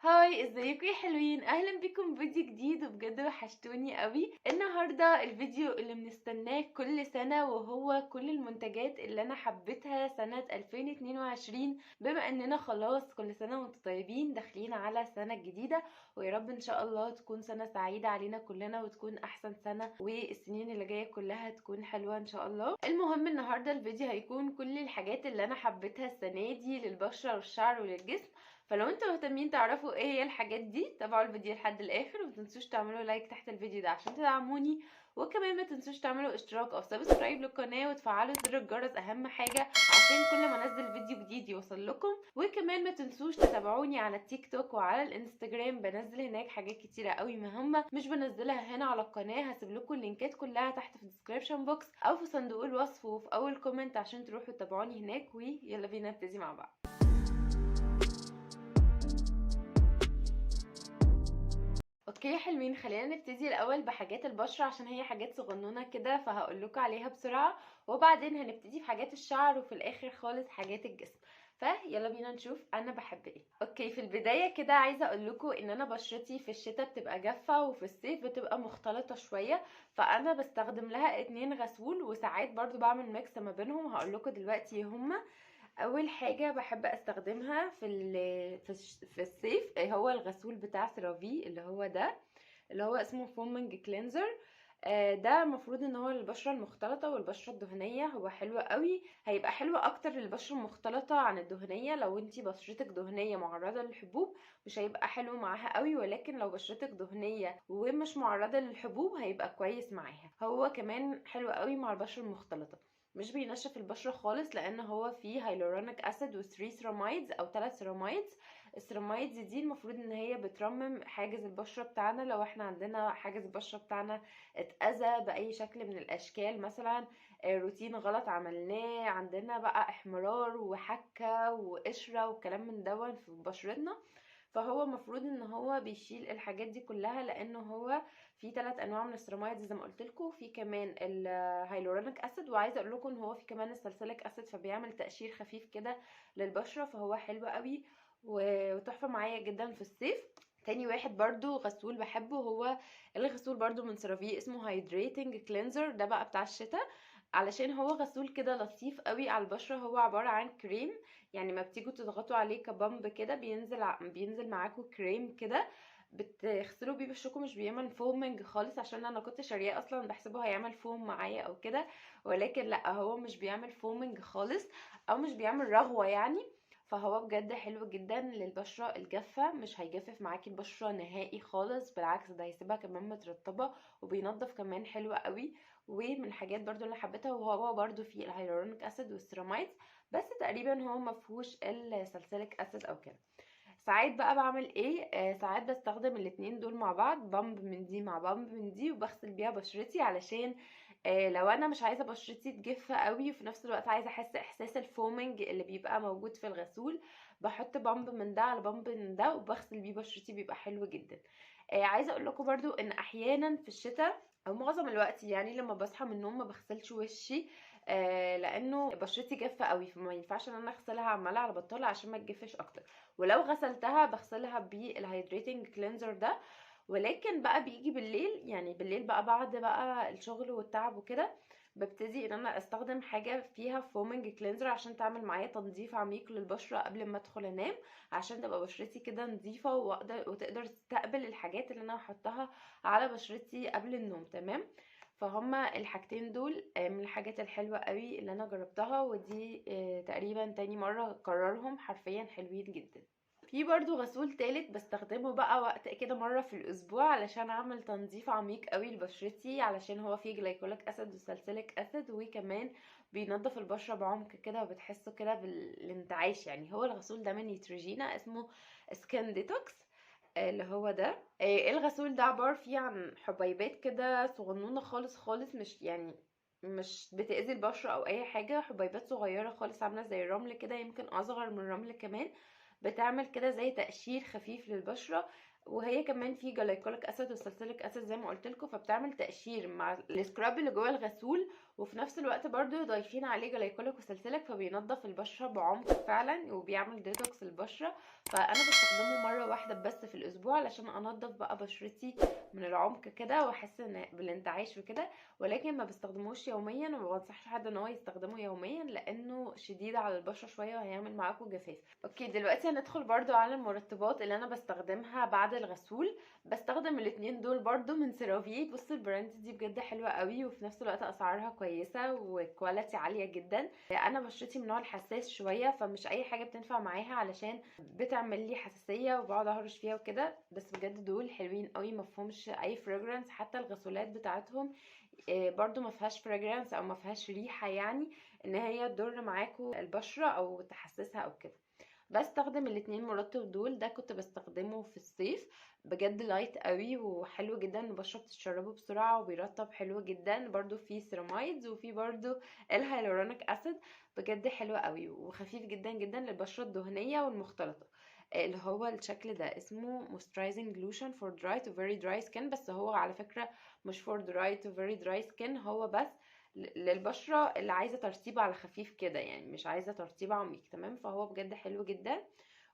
هاي، ازيكم يا حلوين؟ اهلا بكم فيديو جديد، وبجد وحشتوني قوي. النهارده الفيديو اللي بنستناه كل سنه، وهو كل المنتجات اللي انا حبيتها سنه 2022. بما اننا خلاص كل سنه وانتم طيبين داخلين على سنه جديده، ويا رب ان شاء الله تكون سنه سعيده علينا كلنا، وتكون احسن سنه، والسنين اللي جايه كلها تكون حلوه ان شاء الله. المهم النهارده الفيديو هيكون كل الحاجات اللي انا حبيتها السنه دي للبشره والشعر وللجسم. فلو انتوا مهتمين تعرفوا ايه هي الحاجات دي، تابعوا الفيديو لحد الاخر، ومتنسوش تعملوا لايك تحت الفيديو ده عشان تدعموني، وكمان ما تنسوش تعملوا اشتراك او سبسكرايب للقناه وتفعلوا زر الجرس، اهم حاجه عشان كل ما انزل فيديو جديد يوصل لكم. وكمان ما تنسوش تتابعوني على التيك توك وعلى الانستجرام، بنزل هناك حاجات كتيره قوي مهمه مش بنزلها هنا على القناه. هسيب لكم اللينكات كلها تحت في الديسكريبشن بوكس او في صندوق الوصف وفي اول كومنت عشان تروحوا تتابعوني هناك. ويلا بينا نبتدي مع بعض. اوكي حلوين، خلينا نبتدي الاول بحاجات البشره عشان هي حاجات صغنونه كده، فهقول لكم عليها بسرعه، وبعدين هنبتدي في حاجات الشعر، وفي الاخر خالص حاجات الجسم. فيلا بينا نشوف انا بحب ايه. اوكي، في البدايه كده عايزه اقول لكم ان انا بشرتي في الشتاء بتبقى جافه، وفي الصيف بتبقى مختلطه شويه، فانا بستخدم لها 2 غسول، وساعات برضو بعمل ميكس ما بينهم. هقول لكم دلوقتي هما. اول حاجه بحب استخدمها في الصيف هو الغسول بتاع سيرافي، اللي هو ده، اللي هو اسمه فومنج كلينزر. ده المفروض ان هو للبشره المختلطه والبشره الدهنيه، هو حلو قوي، هيبقى حلو اكتر للبشره المختلطه عن الدهنيه. لو انتي بشرتك دهنيه معرضه للحبوب مش هيبقى حلو معاها قوي، ولكن لو بشرتك دهنيه ومش معرضه للحبوب هيبقى كويس معاها. هو كمان حلو قوي مع البشره المختلطه، مش بينشف البشرة خالص، لان هو فيه هيلورونيك اسيد و3 سيراميدز او 3 سيراميدز. السيراميدز دي المفروض ان هي بترمم حاجز البشرة بتاعنا، لو احنا عندنا حاجز البشرة بتاعنا اتأذى بأي شكل من الاشكال، مثلا روتين غلط عملناه، عندنا بقى احمرار وحكة وقشرة وكلام من دون في بشرتنا، فهو المفروض ان هو بيشيل الحاجات دي كلها، لانه هو في 3 انواع من السيراميدز زي ما قلت لكم. في كمان الهيلورونيك اسيد، وعايزه اقول لكم ان هو في كمان السلسليك اسيد، فبيعمل تقشير خفيف كده للبشره، فهو حلو قوي وتحفه معايا جدا في الصيف. تاني واحد برضو غسول بحبه هو الغسول برضو من سيرافي، اسمه هايدريتنج كلينزر، ده بقى بتاع الشتاء، علشان هو غسول كده لطيف قوي على البشره. هو عباره عن كريم، يعني ما بتيجوا تضغطوا عليه كبامب كده بينزل معاكم كريم كده، بتغسلوا بيه بشكم، مش بيعمل فومنج خالص، عشان انا كنت شارياه اصلا بحسبه هيعمل فوم معايا او كده، ولكن لا، هو مش بيعمل فومنج خالص، او مش بيعمل رغوة يعني. فهو بجد حلو جدا للبشرة الجافة، مش هيجفف معاكي البشرة نهائي خالص، بالعكس ده هيسيبها كمان مترطبة، وبينضف كمان حلو قوي. ومن الحاجات برضو اللي حبيتها، وهو برضو فيه الهيلورونيك اسيد والسيراميدز، بس تقريبا هو مفهوش السلسليك اسيد او كده. ساعات بقى بعمل ايه، ساعات بستخدم الاتنين دول مع بعض، بامب من دي مع بامب من دي، وبغسل بيها بشرتي، علشان لو انا مش عايزه بشرتي تجف قوي، وفي نفس الوقت عايزه احس احساس الفومنج اللي بيبقى موجود في الغسول، بحط بامب من ده على بامب من ده وبغسل بيه بشرتي، بيبقى حلو جدا. عايزه اقول لكم برضو ان احيانا في الشتاء او معظم الوقت، يعني لما بصحى من النوم ما بغسلش وشي، لانه بشرتي جافه قوي، فما ينفعش ان انا اغسلها عماله على بطال عشان ما تجفش اكتر. ولو غسلتها بغسلها بالهيدريتنج كلينزر ده. ولكن بقى بيجي بالليل، يعني بالليل بقى بعد بقى الشغل والتعب وكده، ببتدي ان انا استخدم حاجه فيها فومنج كلينزر عشان تعمل معايا تنظيف عميق للبشره قبل ما ادخل انام، عشان تبقى بشرتي كده نظيفه وتقدر تستقبل الحاجات اللي انا هحطها على بشرتي قبل النوم. تمام، فهما الحاجتين دول من الحاجات الحلوة قوي اللي انا جربتها، ودي تقريبا تاني مرة اكررهم، حرفيا حلوين جدا. في برضو غسول تالت بستخدمه بقى وقت كده مرة في الأسبوع، علشان أعمل تنظيف عميق قوي لبشرتي، علشان هو فيه جلايكوليك أسيد وساليسيليك أسيد، وكمان بينظف البشرة بعمق كده، وبتحسوا كده بالانتعاش. يعني هو الغسول ده من نيتروجينا، اسمه سكين ديتوكس، اللي هو ده. الغسول ده عبارة فيه عن حبيبات كده صغنونة خالص خالص، مش يعني مش بتأذي البشرة أو أي حاجة، حبيبات صغيرة خالص عاملة زي الرمل كده، يمكن أصغر من الرمل كمان، بتعمل كده زي تقشير خفيف للبشرة. وهي كمان في جلايكوليك اسيد وساليسيليك اسيد زي ما قلت لكم، فبتعمل تقشير مع السكراب اللي جوه الغسول، وفي نفس الوقت برضو ضايفين عليه جلايكوليك وساليسيليك، فبينضف البشرة بعمق فعلا، وبيعمل ديتوكس للبشرة. فانا بستخدمه مرة واحدة واحدة بس في الاسبوع علشان انضف بقى بشرتي من العمق كده واحس ان بالانتعاش وكده، ولكن ما بستخدموش يوميا وما بنصحش حد ان هو يستخدمه يوميا لانه شديد على البشرة شوية وهيعمل معاكم جفاف. اوكي دلوقتي هندخل برضو على المرطبات اللي انا بستخدمها بعد الغسول. بستخدم الاتنين دول برضو من سيرافي. بصوا البراند دي بجد حلوة قوي وفي نفس الوقت اسعارها كويسة وكواليتي عالية جدا. انا بشرتي من نوع الحساس شوية فمش اي حاجة بتنفع معاها علشان بتعمل لي حساسية وبقعد اهرش فيها وكده، بس بجد دول حلوين قوي مفهومش اي fragrance. حتى الغسولات بتاعتهم برضو ما فيهاش fragrance او ما فيهاش ريحة يعني ان هي تضر معاكم البشرة او تحسسها او كده. بستخدم الاتنين مرطب دول. ده كنت بستخدمه في الصيف بجد لايت قوي وحلو جدا، البشره بتشربه بسرعه وبيرطب حلو جدا. برضو في سيرامايدز وفي برضو الهيالورونيك اسيد، بجد حلو قوي وخفيف جدا جدا للبشره الدهنيه والمختلطه. اللي هو الشكل ده اسمه moisturizing lotion for dry to very dry skin، بس هو على فكرة مش for dry to very dry skin، هو بس للبشرة اللي عايزة ترطيب على خفيف كده يعني مش عايزة ترطيب عميق. تمام، فهو بجد حلو جدا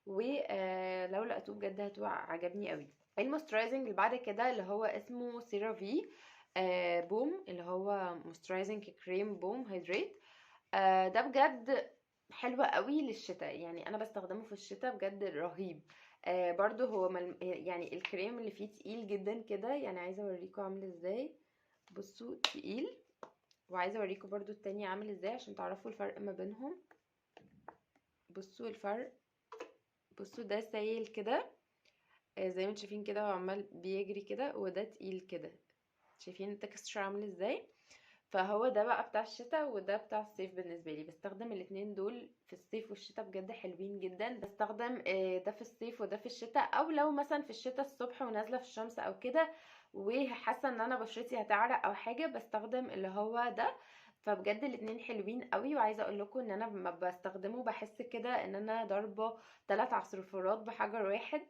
ولو لقيتوه بجد عجبني قوي. الموسترايزنج اللي بعد كده اللي هو اسمه سيرافي بوم، اللي هو موسترايزنج كريم بوم هيدريت. ده بجد حلو قوي للشتاء، يعني انا بستخدمه في الشتاء بجد رهيب. برضو هو يعني الكريم اللي فيه تقيل جدا كده، يعني عايزه اوريكم عامل ازاي. بصوا تقيل، وعايزه اوريكم برضو التاني عامل ازاي عشان تعرفوا الفرق ما بينهم. بصوا الفرق، بصوا ده سايل كده زي ما انتم شايفين كده هو عمال بيجري كده، وده تقيل كده. شايفين التكستشر عامل ازاي؟ فهو ده بقى بتاع الشتاء وده بتاع الصيف. بالنسبه لي بستخدم الاتنين دول في الصيف والشتاء بجد حلوين جدا. بستخدم ده في الصيف وده في الشتاء، او لو مثلا في الشتاء الصبح ونازله في الشمس او كده وحاسه ان انا بشرتي هتعرق او حاجه بستخدم اللي هو ده. فبجد الاتنين حلوين قوي، وعايزه اقول لكم ان انا لما بستخدمه بحس كده ان انا ضاربه 3 عصفورات بحجر واحد.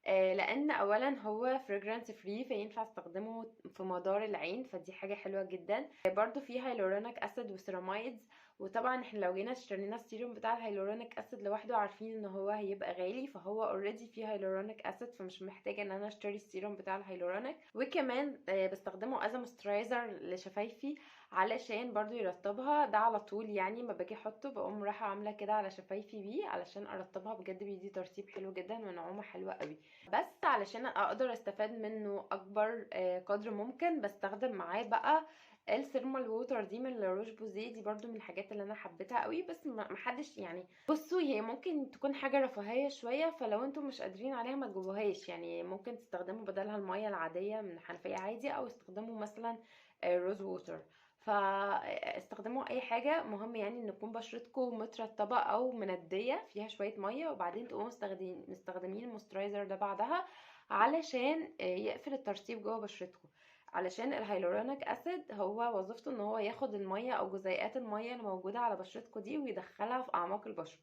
لان اولا هو fragrance free فينفع استخدمه في مدار العين، فدي حاجة حلوة جدا. برضو فيه هيلورونيك اسيد وسيرامايدز، وطبعا احنا لو جينا اشترينا السيروم بتاع الهيلورونيك اسيد لوحده عارفين ان هو هيبقى غالي، فهو اوريدي فيه هيلورونيك اسيد فمش محتاجة ان انا اشتري السيروم بتاع الهيلورونيك. وكمان بستخدمه از موسترايزر لشفايفي علشان برضو يرطبها. ده على طول يعني ما باجي احطه بقوم رايحه عامله كده على شفايفي بيه علشان ارطبها، بجد بيدي ترطيب حلو جدا ونعومه حلوه قوي. بس علشان اقدر استفاد منه اكبر قدر ممكن بستخدم معاه بقى الثيرمال ووتر دي من لاروش بوزيه. دي برضو من الحاجات اللي انا حبيتها قوي، بس محدش يعني بصوا هي ممكن تكون حاجه رفاهيه شويه، فلو انتم مش قادرين عليها ما تجيبوهاش. يعني ممكن تستخدموا بدلها الميه العاديه من الحنفيه عادي، او استخدموا مثلا روز ووتر. فاستخدموا اي حاجه، مهم يعني ان تكون بشرتكم مترطبه او منديه فيها شويه ميه، وبعدين تقوموا مستخدمين الموسترايزر ده بعدها علشان يقفل الترطيب جوه بشرتكم. علشان الهيلورونيك اسيد هو وظيفته ان هو ياخد الميه او جزيئات الميه اللي موجوده على بشرتكم دي ويدخلها في اعماق البشره.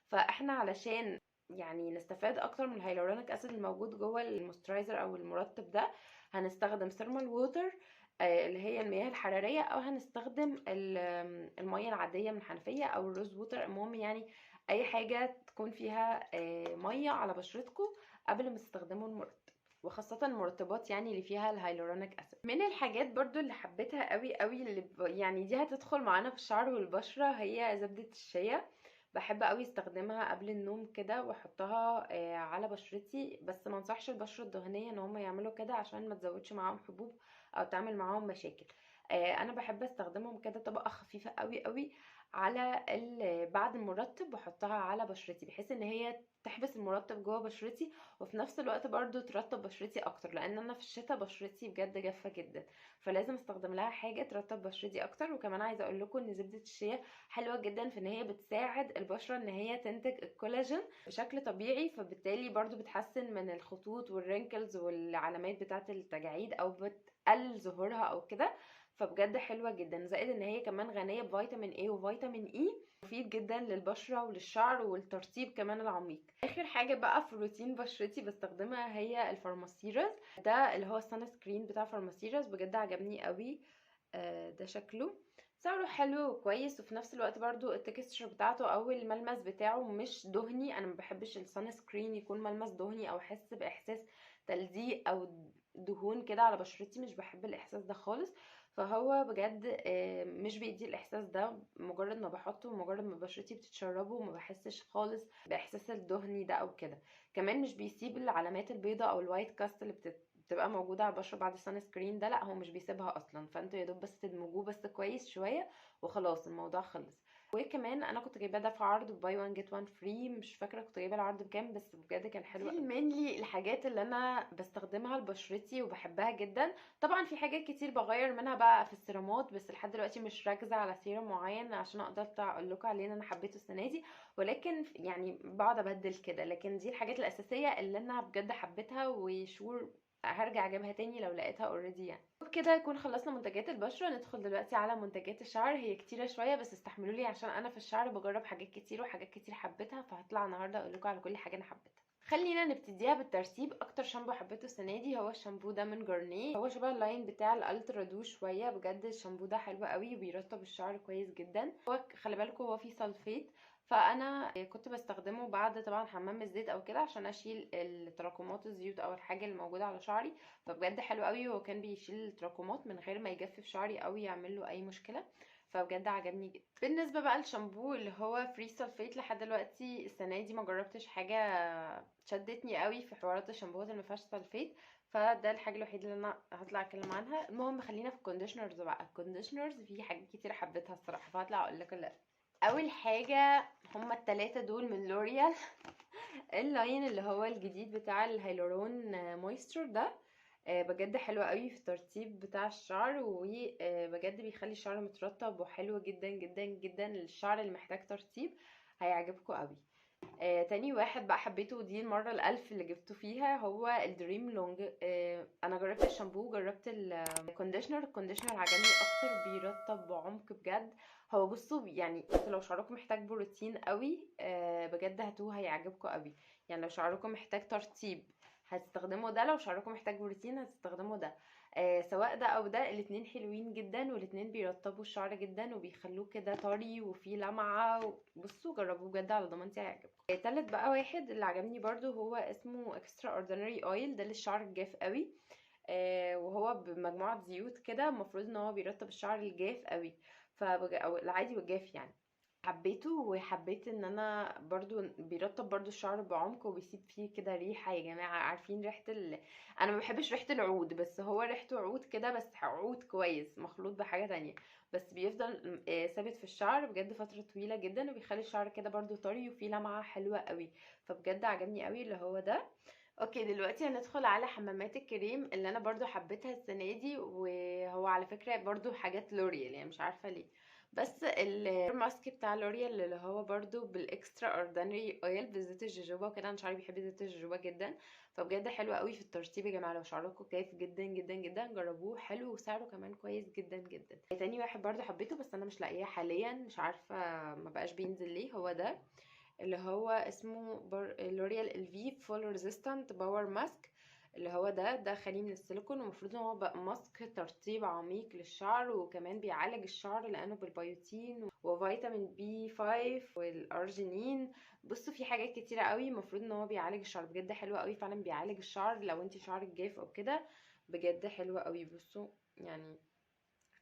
فاحنا علشان يعني نستفاد اكتر من الهيلورونيك اسيد الموجود جوه الموسترايزر او المرطب ده هنستخدم ثيرمال ووتر اللي هي المياه الحرارية، او هنستخدم المياه العادية من الحنفية او الروز ووتر. المهم يعني اي حاجة تكون فيها مية على بشرتكم قبل ما تستخدموا المرطب، وخاصة المرطبات يعني اللي فيها الهيلورونيك اسيد. من الحاجات برضو اللي حبيتها قوي قوي اللي يعني دي هتدخل معانا في الشعر والبشرة هي زبدة الشيا. بحب قوي استخدمها قبل النوم كده واحطها على بشرتي، بس ما انصحش البشره الدهنيه ان هم يعملوا كده عشان ما تزودش معاهم حبوب او تعمل معاهم مشاكل. انا بحب استخدمهم كده طبقه خفيفه قوي قوي على بعد المرطب بحطها على بشرتي بحيث ان هي تحبس المرطب جوه بشرتي وفي نفس الوقت برضو ترطب بشرتي اكتر، لان انا في الشتاء بشرتي بجد جافه جدا، فلازم استخدم لها حاجه ترطب بشرتي اكتر. وكمان عايزه اقول لكم ان زبده الشيا حلوه جدا في ان هي بتساعد البشره ان هي تنتج الكولاجين بشكل طبيعي، فبالتالي برضو بتحسن من الخطوط والرينكلز والعلامات بتاعه التجاعيد او بتقلل ظهورها او كده. فبجد حلوه جدا، زائد ان هي كمان غنيه بفيتامين A وفيتامين E، مفيد جدا للبشره وللشعر والترطيب كمان العميق. اخر حاجه بقى في روتين بشرتي بستخدمها هي الفارماسيراز. ده اللي هو السان سكرين بتاع فارماسيراز، بجد عجبني قوي. ده شكله سعره حلو وكويس، وفي نفس الوقت برضو التكستشر بتاعته او الملمس بتاعه مش دهني. انا ما بحبش السان سكرين يكون ملمس دهني او احس باحساس تلزيق او دهون كده على بشرتي، مش بحب الاحساس ده خالص. فهو بجد مش بيدي الاحساس ده، مجرد ما بحطه ومجرد ما بشرتي بتتشربه وما بحسش خالص باحساس الدهني ده او كده. كمان مش بيسيب العلامات البيضاء او الوايت كاست اللي بتبقى موجوده على البشره بعد السان سكرين ده، لا هو مش بيسيبها اصلا. فانتوا يا دوب بس تدمجوه بس كويس شويه وخلاص الموضوع خلص. وكمان انا كنت جايباه ده في عرض باي 1 جيت 1 فري، مش فاكره كنت جايبه العرض بكام، بس بجد كان حلو قوي. مينلي الحاجات اللي انا بستخدمها لبشرتي وبحبها جدا. طبعا في حاجات كتير بغير منها بقى في السيرامات، بس لحد دلوقتي مش راكزه على سيرم معين عشان اقدر اقول لكم عليه ان انا حبيته السنه دي، ولكن يعني بقعد ابدل كده. لكن دي الحاجات الاساسيه اللي انا بجد حبيتها وشور هرجع اجيبها تاني لو لقيتها اوريدي يعني. وبكده يكون خلصنا منتجات البشرة. ندخل دلوقتي على منتجات الشعر. هي كتيرة شوية بس استحملوا لي عشان انا في الشعر بجرب حاجات كتير وحاجات كتير حبيتها، فهطلع النهاردة اقول لكم على كل حاجة انا حبيتها. خلينا نبتديها بالترتيب. اكتر شامبو حبيته السنه دي هو الشامبو ده من جارنيه، هو شبه اللاين بتاع الالترا دو شويه. بجد الشامبو ده حلو قوي وبيرطب الشعر كويس جدا. هو خلي بالكم هو فيه سلفيت، فانا كنت بستخدمه بعد طبعا حمام الزيت او كده عشان اشيل التراكمات الزيوت او الحاجه اللي موجوده على شعري. فبجد حلو قوي، هو كان بيشيل التراكمات من غير ما يجفف شعري او يعمل له اي مشكله. فبجد عجبني جدا. بالنسبه بقى للشامبو اللي هو فري سلفيت، لحد دلوقتي السنه دي ما جربتش حاجه شدتني قوي في حوارات الشامبوهات اللي ما فيهاش سلفيت، فده الحاجه الوحيده اللي انا هطلع اتكلم عنها. المهم خلينا في الكونديشنرز بقى. الكونديشنرز في حاجات كتير حبيتها الصراحه، فهطلع اقول لك لا. اول حاجه هما التلاتة دول من لوريال اللاين اللي هو الجديد بتاع الهيلورون مويستر ده. بجد حلو قوي في الترطيب بتاع الشعر، وبجد بيخلي الشعر مترطب وحلو جدا جدا جدا. للشعر اللي محتاج ترطيب هيعجبكم قوي. تاني واحد بقى حبيته، ودي المرة الألف اللي جبته فيها، هو الدريم لونج. أنا جربت الشامبو، جربت الكونديشنر. الكونديشنر عجبني أكتر، بيرطب بعمق بجد. هو بصوا يعني انتوا لو شعركم محتاج بروتين قوي بجد هاتوه هيعجبكم قوي. يعني لو شعركم محتاج ترطيب هتستخدموا ده، لو شعركم محتاج بروتين هتستخدموا ده. سواء ده او ده، الاتنين حلوين جدا والاتنين بيرطبوا الشعر جدا وبيخلوه كده طري وفيه لمعة. بصوا جربوه بجد على ضمانتي هيعجبكم. تالت بقى واحد اللي عجبني برضو هو اسمه اكسترا اوردينري اويل، ده للشعر الجاف قوي. وهو بمجموعة زيوت كده، المفروض ان هو بيرطب الشعر الجاف قوي، او العادي والجاف يعني. حبيته، وحبيت ان انا برضو بيرطب برضو الشعر بعمق وبيسيب فيه كده ريحة. يا جماعة عارفين ريحة انا ما بحبش ريحة العود، بس هو ريحته عود كده، بس عود كويس مخلوط بحاجة تانية، بس بيفضل ثابت في الشعر بجد فترة طويلة جدا، وبيخلي الشعر كده برضو طري وفيه لمعة حلوة قوي. فبجد عجبني قوي اللي هو ده. اوكي دلوقتي هندخل على حمامات الكريم اللي انا برضو حبيتها السنة دي، وهو على فكرة برضو حاجات لوريال يعني مش عارفة ليه. بس الماسك بتاع لوريال اللي هو برضو بالاكسترا اوردينري اويل بزيت الجوجوبا وكده، انا شعري بيحب زيت الجوجوبا جدا. فبجد حلو قوي في الترطيب يا جماعه، لو شعركم كيف جدا جدا جدا جربوه، حلو وسعره كمان كويس جدا جدا. تاني واحد برضو حبيته بس انا مش لاقيه حاليا، مش عارفه ما بقاش بينزل ليه، هو ده اللي هو اسمه لوريال الفي فول ريزيستنت باور ماسك. اللي هو ده خالي من السيليكون، ومفروض ان هو بقى ماسك ترطيب عميق للشعر، وكمان بيعالج الشعر لانه بالبيوتين وفيتامين بي 5 والارجينين. بصوا في حاجات كتيره قوي، المفروض ان هو بيعالج الشعر بجد حلو قوي، فعلا بيعالج الشعر لو انت شعرك جاف او كده. بجد حلو قوي. بصوا يعني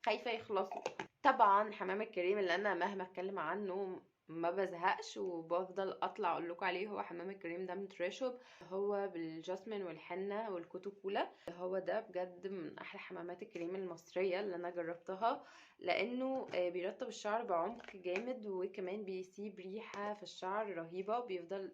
خايفة يخلصوا. طبعا حمام الكريم اللي انا مهما اتكلم عنه ما بزهقش وبفضل اطلع اقول لكم عليه، هو حمام الكريم ده من تريشوب، هو بالجاسمين والحنة والكوتوكولا. هو ده بجد من احلى حمامات الكريم المصرية اللي انا جربتها، لانه بيرطب الشعر بعمق جامد، وكمان بيسيب ريحة في الشعر رهيبة، وبيفضل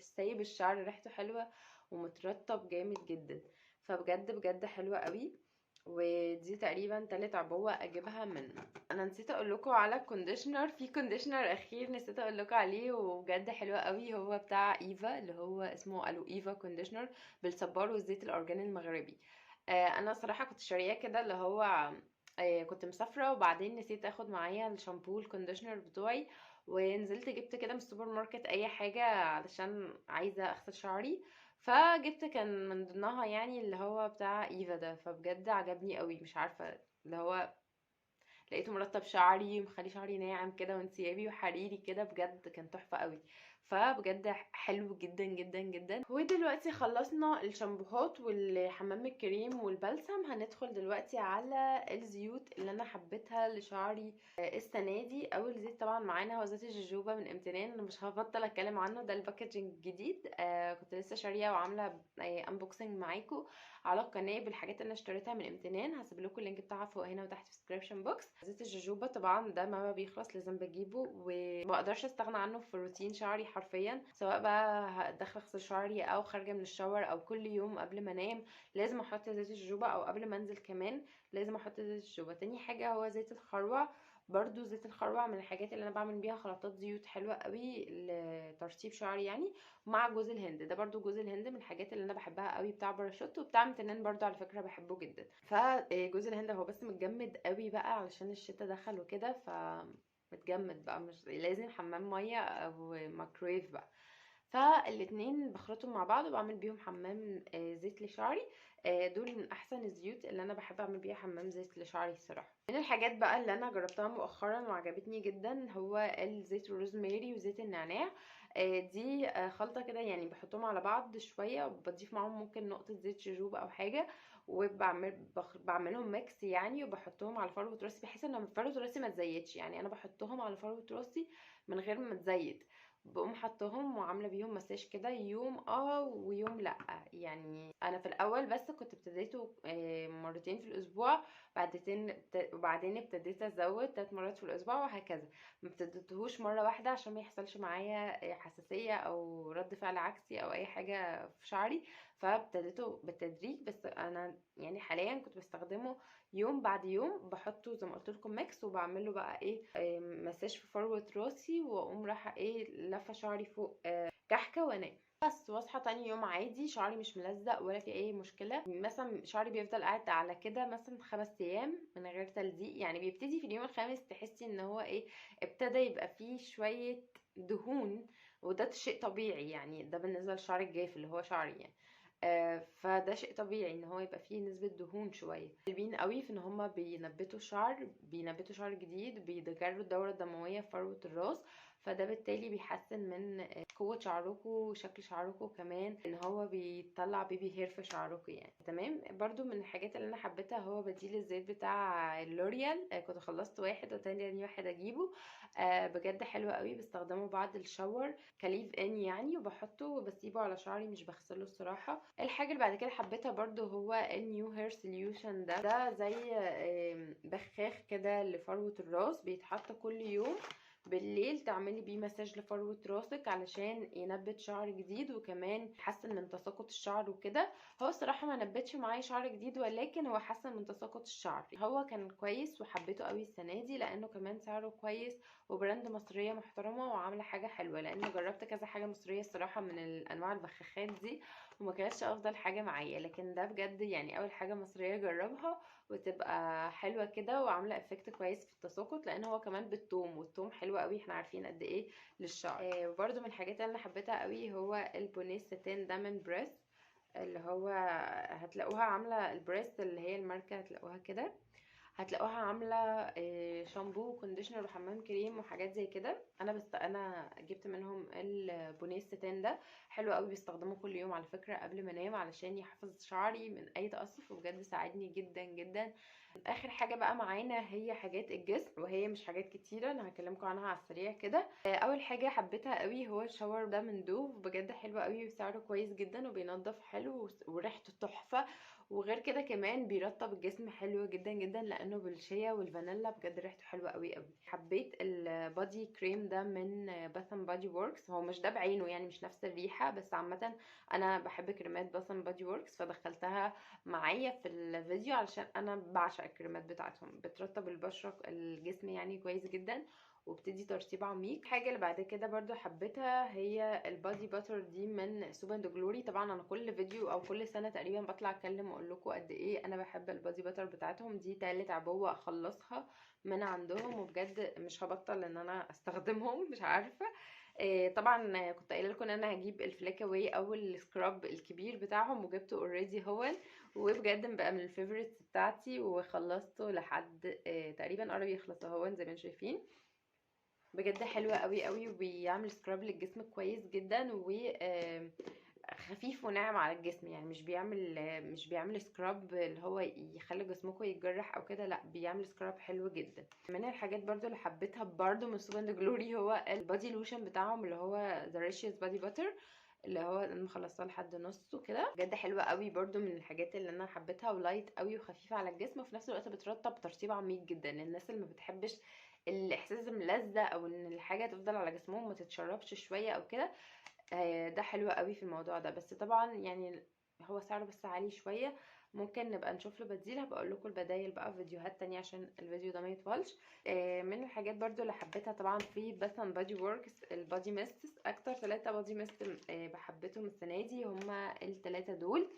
سايب الشعر ريحته حلوة ومترطب جامد جدا. فبجد بجد حلوة قوي. ودي تقريبا تالت عبوة اجيبها منه. انا نسيت اقول لكم على كونديشنر، في كونديشنر اخير نسيت اقول لكم عليه وبجد حلو قوي، هو بتاع ايفا اللي هو اسمه الو ايفا كونديشنر بالصبار والزيت الارجاني المغربي. انا صراحة كنت شارياه كده اللي هو كنت مسافرة وبعدين نسيت اخد معايا الشامبو الكونديشنر بتوعي، ونزلت جبت كده من السوبر ماركت اي حاجة علشان عايزة اغسل شعري، فجبت كان من ضمنها يعني اللي هو بتاع ايفا ده. فبجد عجبني قوي، مش عارفة اللي هو لقيته مرطب شعري ومخلي شعري ناعم كده وانسيابي وحريري كده، بجد كان تحفة قوي. فبجد حلو جدا جدا جدا. ودلوقتي خلصنا الشامبوهات والحمام الكريم والبلسم، هندخل دلوقتي على الزيوت اللي انا حبيتها لشعري السنه دي. اول زيت طبعا معانا هو زيت الجوجوبا من امتنان، انا مش هبطل اتكلم عنه، ده الباكجينج الجديد. كنت لسه شاريه وعامله انبوكسنج معاكم على القناه بالحاجات اللي انا اشتريتها من امتنان، هسيب لكم اللينك بتاعها فوق هنا وتحت في الديسكربشن بوكس. زيت الجوجوبا طبعا ده ما بيخلص، لازم بجيبه وما اقدرش استغنى عنه في روتين شعري حرفيا، سواء بقى داخله اغسل شعري او خارجه من الشاور او كل يوم قبل ما انام لازم احط زيت الجوجوبا، او قبل ما انزل كمان لازم احط زيت الجوجوبا. تاني حاجه هو زيت الخروع، برضو زيت الخروع من الحاجات اللي انا بعمل بيها خلطات زيوت حلوه قوي لترطيب شعري يعني، مع جوز الهند. ده برضو جوز الهند من الحاجات اللي انا بحبها قوي، بتاع باراشوت وبتاع امتنان برضو على فكره بحبه جدا. فجوز الهند هو بس متجمد قوي بقى علشان الشتا دخل وكده، متجمد بقى، مش لازم حمام ميه او مايكرويف بقى. فالاتنين بخلطهم مع بعض وبعمل بيهم حمام زيت لشعري. دول من احسن الزيوت اللي انا بحب اعمل بيها حمام زيت لشعري الصراحه. من الحاجات بقى اللي انا جربتها مؤخرا وعجبتني جدا هو الزيت الروزماري وزيت النعناع. دي خلطه كده يعني بحطهم على بعض شويه وبضيف معاهم ممكن نقطه زيت جوجوبا او حاجه، بعملهم ميكس يعني، وبحطهم على فروه راسي بحيث ان فروه راسي ما تزيتش، يعني انا بحطهم على فروه راسي من غير ما تزيت. بقوم حطاهم وعامله بيهم مساج كده يوم ويوم لا. يعني انا في الاول بس كنت ابتديته مرتين في الاسبوع، وبعدين ابتديت ازود 3 مرات في الاسبوع وهكذا. ما ابتديتهوش مره واحده عشان ما يحصلش معايا حساسيه او رد فعل عكسي او اي حاجه في شعري، فابتديته بالتدريج. بس انا يعني حاليا كنت بستخدمه يوم بعد يوم، بحطه زي ما قلت لكم ميكس، وبعمله بقى ايه مساج في فروة راسي، واقوم رايحه ايه لفه شعري فوق كحكه وانام بس، واصحى تاني يوم عادي شعري مش ملزق ولا في اي مشكله. مثلا شعري بيفضل قاعد على كده مثلا 5 ايام من غير تلزيق، يعني بيبتدي في اليوم الخامس تحسي ان هو ايه ابتدى يبقى فيه شويه دهون، وده شيء طبيعي يعني، ده بالنسبه للشعر الجاف اللي هو شعري يعني. فده شيء طبيعي ان هو يبقى فيه نسبة دهون شوية. حلوين قوي في ان هما بينبتوا شعر جديد، بيجروا الدورة الدموية في فروة الراس، فده بالتالي بيحسن من قوة شعركم وشكل شعركم، كمان ان هو بيطلع بيبي هير في شعركم يعني. تمام. برضو من الحاجات اللي انا حبيتها هو بديل الزيت بتاع اللوريال. كنت خلصت واحد وتاني واحد اجيبه. بجد حلو قوي، بستخدمه بعد الشاور كليف ان يعني، وبحطه وبسيبه على شعري مش بغسله الصراحه. الحاجه اللي بعد كده حبيتها برضو هو النيو هير سوليوشن. ده زي بخاخ كده لفروه الراس، بيتحط كل يوم بالليل تعملي بيه مساج لفروة راسك علشان ينبت شعر جديد، وكمان يحسن من تساقط الشعر وكده. هو الصراحة ما نبتش معايا شعر جديد، ولكن هو حسن من تساقط الشعر. هو كان كويس وحبيته قوي السنة دي لانه كمان سعره كويس، وبراند مصرية محترمة وعاملة حاجة حلوة، لان جربت كذا حاجة مصرية الصراحة من الانواع البخاخات دي وما كانتش افضل حاجة معايا، لكن ده بجد يعني اول حاجة مصرية جربها وتبقى حلوة كده وعاملة افكت كويس في التساقط، لان هو كمان بالثوم، والثوم حلو قوي، احنا عارفين قد ايه للشعر. وبرده من الحاجات اللي انا حبيتها قوي هو البونيس ستين ده من بريس، اللي هو هتلاقوها عاملة البريس اللي هي الماركة، هتلاقوها كده، هتلاقوها عامله شامبو وكونديشنر وحمام كريم وحاجات زي كده. انا جبت منهم البونيس ستان ده، حلو قوي، بستخدمه كل يوم على فكره قبل ما انام علشان يحفظ شعري من اي تقصف، وبجد ساعدني جدا جدا. اخر حاجه بقى معانا هي حاجات الجسم، وهي مش حاجات كتيره، انا هكلمكم عنها على السريع كده. اول حاجه حبيتها قوي هو الشاور ده من دوف، بجد حلو قوي وسعره كويس جدا وبينضف حلو وريحته تحفه، وغير كده كمان بيرطب الجسم حلو جدا جدا لانه بالشيا والفانيلا، بجد ريحته حلوه قوي قوي. حبيت البادي كريم ده من باث اند بادي وركس، هو مش ده بعينه يعني مش نفس الريحه، بس عامه انا بحب كريمات باث اند بادي وركس فدخلتها معايا في الفيديو علشان انا بعشق الكريمات بتاعتهم، بترطب البشره الجسم يعني كويس جدا وبتدي ترطيب عميق. الحاجه اللي بعد كده برضو حبيتها هي البادي باتر دي من سوب اند جلوري. طبعا انا كل فيديو او كل سنه تقريبا بطلع اتكلم واقول لكم قد ايه انا بحب البادي باتر بتاعتهم، دي تالت عبوه اخلصها من عندهم، وبجد مش هبطل ان انا استخدمهم، مش عارفه طبعا كنت قايله لكم ان انا هجيب الفلاك اواي او السكراب الكبير بتاعهم، وجبته اوريدي هو، وبجد بقى من الفيفوريتس بتاعتي، وخلصته لحد تقريبا قرب يخلص اهو زي ما انتم شايفين. بجد حلوة قوي قوي، وبيعمل سكراب للجسم كويس جدا، و خفيف وناعم على الجسم. يعني مش بيعمل سكراب اللي هو يخلي جسمكم يتجرح او كده، لا بيعمل سكراب حلو جدا. من الحاجات برضو اللي حبيتها برضو من سوب اند جلوري هو البادي لوشن بتاعهم اللي هو ذا ريشيوس بادي باتر، اللي هو انا مخلصاه لحد نصه كده. بجد حلوه قوي برضو، من الحاجات اللي انا حبيتها، ولايت قوي وخفيفه على الجسم، وفي نفس الوقت بترطب ترطيب عميق جدا للناس اللي ما بتحبش الاحساس الملزق، او ان الحاجه تفضل على جسمهم ما تتشربش شويه او كده. ده حلو قوي في الموضوع ده. بس طبعا يعني هو سعره بس عالي شويه، ممكن نبقى نشوف له بديل. هبقى اقول لكم البدايل بقى في فيديوهات تانية عشان الفيديو ده ما يطولش. من الحاجات برضو اللي حبيتها طبعا في بس بادي ووركس البادي ميستس. اكتر 3 بادي ميست بحبتهم السنه دي هما الثلاثه دول.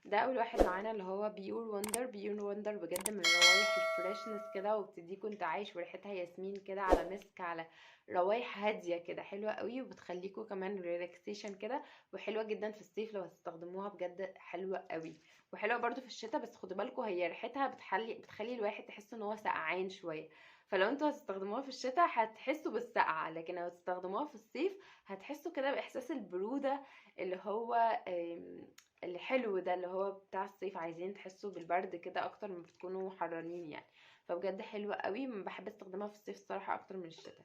ده اول واحد معانا اللي هو بيور وندر. بيور وندر بجد من روايح الفريشنس كده، وبتديكوا انت عايش، وريحتها ياسمين كده على مسك، على روايح هاديه كده حلوه قوي، وبتخليكوا كمان ريلاكسيشن كده. وحلوه جدا في الصيف لو هتستخدموها، بجد حلوه قوي. وحلوه برضو في الشتاء، بس خدوا بالكوا هي ريحتها بتخلي الواحد تحس ان هو سقعان شويه. فلو انتوا هتستخدموها في الشتاء هتحسوا بالسقعه، لكن لو هتستخدموها في الصيف هتحسوا كده باحساس البروده، اللي هو الحلو ده، اللي هو بتاع الصيف. عايزين تحسوا بالبرد كده اكتر ما بتكونوا حرانين يعني. فبجد حلوة قوي، بحب استخدمها في الصيف الصراحة اكتر من الشتاء.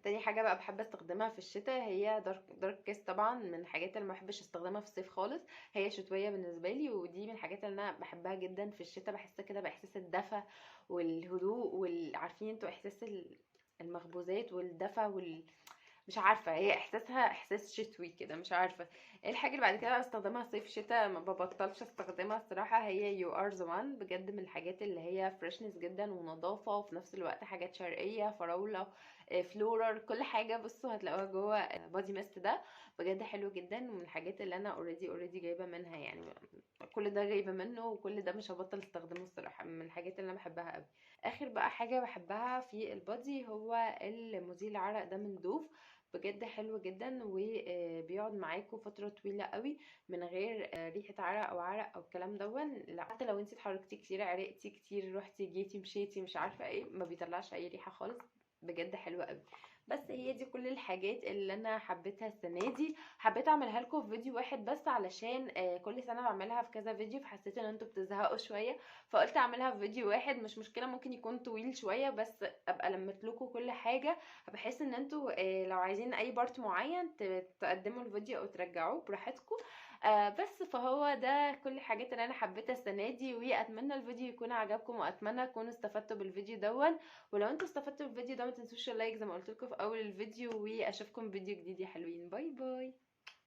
تاني حاجة بقى بحب استخدمها في الشتاء هي دارك كيس. طبعا من الحاجات اللي ما بحبش استخدمها في الصيف خالص، هي شتوية بالنسبة لي، ودي من الحاجات اللي انا بحبها جدا في الشتاء. بحس كده باحساس الدفى والهدوء، عارفين انتوا احساس المخبوزات والدفى مش عارفه، هي احساسها احساس شتوي كده، مش عارفه ايه الحاجه اللي بعد كده بستخدمها صيف شتاء ما ببطلش استخدمها الصراحه. هي يو ار ذا وان، بجد من الحاجات اللي هي فريشنس جدا ونظافه، وفي نفس الوقت حاجات شرقيه، فراوله، فلورال، كل حاجه بصوا هتلاقوها جوه بادي ميست ده. بجد حلو جدا، ومن الحاجات اللي انا اوريدي جايبه منها يعني. كل ده جايبه منه، وكل ده مش هبطل استخدمه الصراحه، من الحاجات اللي انا بحبها قوي. اخر بقى حاجه بحبها في البادي هو المزيل العرق ده من دوف. بجد حلو جدا، وبيقعد معاكم فتره طويله قوي من غير ريحه عرق او عرق او الكلام دون. لا، حتى لو انت اتحركتي كتير، عرقتي كتير، رحتي جيتي مشيتي مش عارفه ايه، ما بيطلعش اي ريحه خالص. بجد حلوه قوي. بس هي دي كل الحاجات اللي انا حبيتها السنه دي. حبيت اعملها لكم في فيديو واحد بس، علشان كل سنه بعملها في كذا فيديو، فحسيت ان انتوا بتزهقوا شويه، فقلت اعملها في فيديو واحد. مش مشكله ممكن يكون طويل شويه، بس ابقى لمت لكم كل حاجه، بحيث ان انتوا لو عايزين اي بارت معين تقدموا الفيديو او ترجعوه براحتكم. بس فهو ده كل الحاجات اللي انا حبيتها السنه دي، واتمنى الفيديو يكون عجبكم، واتمنى تكونوا استفدتوا بالفيديو دون. ولو انتوا استفدتوا بالفيديو ده ما تنسوش اللايك زي ما قلت لكم في اول الفيديو، واشوفكم فيديو جديد يا حلوين. باي باي.